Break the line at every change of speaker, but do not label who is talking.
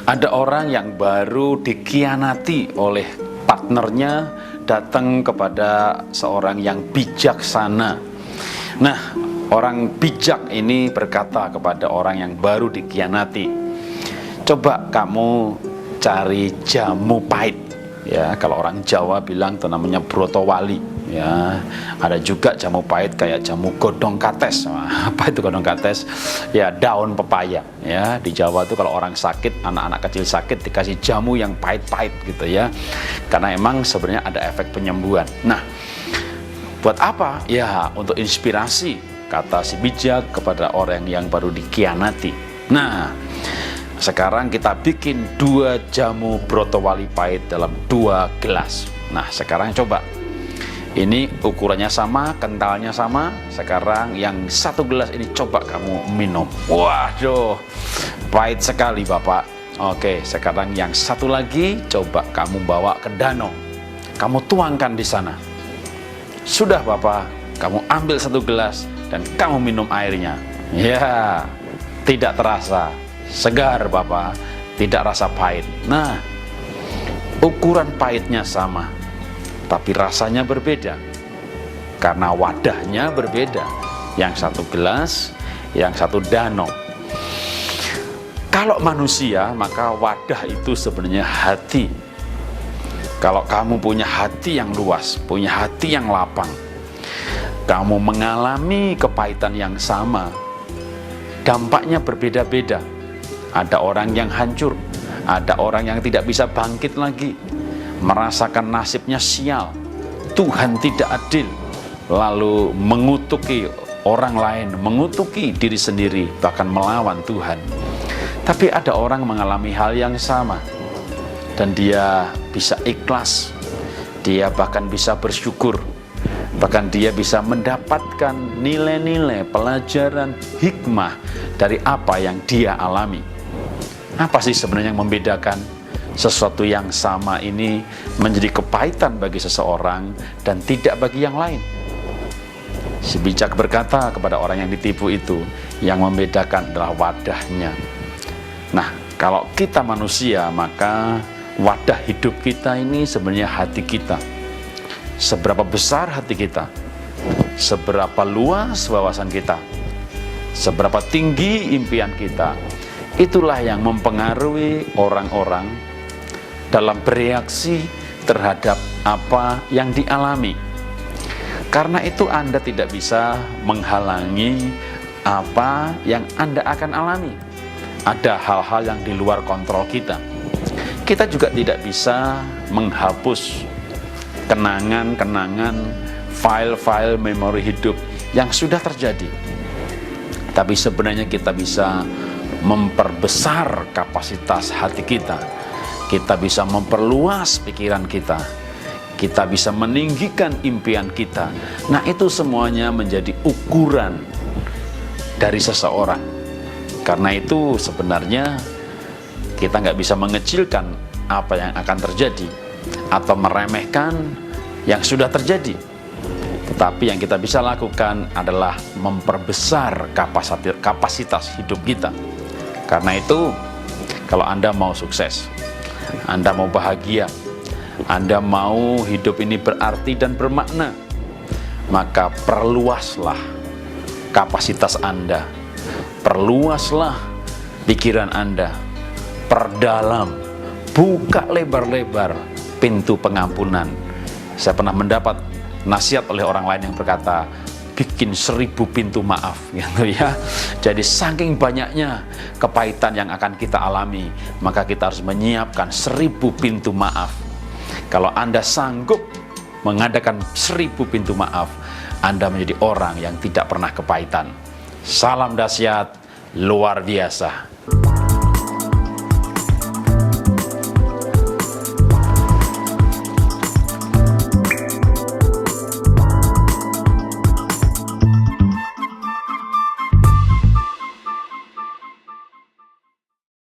Ada orang yang baru dikhianati oleh partnernya, datang kepada seorang yang bijaksana. Nah, orang bijak ini berkata kepada orang yang baru dikhianati, coba kamu cari jamu pahit. Ya, kalau orang Jawa bilang itu namanya brotowali. Ya, ada juga jamu pahit kayak jamu godong kates. Nah, apa itu godong kates? Ya, daun pepaya. Ya, di Jawa itu kalau orang sakit, anak-anak kecil sakit dikasih jamu yang pahit-pahit gitu ya. Karena emang sebenarnya ada efek penyembuhan. Nah, buat apa? Ya, untuk inspirasi, kata si bijak kepada orang yang baru dikhianati. Nah, sekarang kita bikin 2 jamu brotowali pahit dalam 2 gelas. Nah, sekarang coba. Ini ukurannya sama, kentalnya sama. Sekarang yang 1 gelas ini coba kamu minum. Waduh, pahit sekali Bapak. Oke, sekarang yang 1 lagi coba kamu bawa ke danau. Kamu tuangkan di sana. Sudah Bapak, kamu ambil 1 gelas dan kamu minum airnya. Ya, tidak terasa segar Bapak, tidak rasa pahit. Nah, ukuran pahitnya sama, tapi rasanya berbeda karena wadahnya berbeda. Yang 1 gelas, yang 1 danau. Kalau manusia, maka wadah itu sebenarnya hati. Kalau kamu punya hati yang luas, punya hati yang lapang, kamu mengalami kepahitan yang sama, dampaknya berbeda-beda. Ada orang yang hancur, ada orang yang tidak bisa bangkit lagi, merasakan nasibnya sial, Tuhan tidak adil, lalu mengutuki orang lain, mengutuki diri sendiri, bahkan melawan Tuhan. Tapi ada orang mengalami hal yang sama, dan dia bisa ikhlas, dia bahkan bisa bersyukur, bahkan dia bisa mendapatkan nilai-nilai pelajaran hikmah dari apa yang dia alami. Apa sih sebenarnya yang membedakan sesuatu yang sama ini menjadi kepahitan bagi seseorang dan tidak bagi yang lain? Si bijak berkata kepada orang yang ditipu itu, yang membedakan adalah wadahnya. Nah, kalau kita manusia, maka wadah hidup kita ini sebenarnya hati kita. Seberapa besar hati kita, seberapa luas wawasan kita, seberapa tinggi impian kita, itulah yang mempengaruhi orang-orang dalam bereaksi terhadap apa yang dialami. Karena itu Anda tidak bisa menghalangi apa yang Anda akan alami. Ada hal-hal yang di luar kontrol kita. Kita juga tidak bisa menghapus kenangan-kenangan, file-file memori hidup yang sudah terjadi. Tapi sebenarnya kita bisa memperbesar kapasitas hati kita. Kita bisa memperluas pikiran kita. Kita bisa meninggikan impian kita. Nah, itu semuanya menjadi ukuran dari seseorang. Karena itu sebenarnya kita nggak bisa mengecilkan apa yang akan terjadi atau meremehkan yang sudah terjadi. Tetapi yang kita bisa lakukan adalah memperbesar kapasitas hidup kita. Karena itu, kalau Anda mau sukses, Anda mau bahagia, Anda mau hidup ini berarti dan bermakna, maka perluaslah kapasitas Anda, perluaslah pikiran Anda, perdalam, buka lebar-lebar pintu pengampunan. Saya pernah mendapat nasihat oleh orang lain yang berkata, bikin 1000 pintu maaf gitu ya. Jadi saking banyaknya kepahitan yang akan kita alami, maka kita harus menyiapkan 1000 pintu maaf. Kalau Anda sanggup mengadakan 1000 pintu maaf, Anda menjadi orang yang tidak pernah kepahitan. Salam dahsyat luar biasa.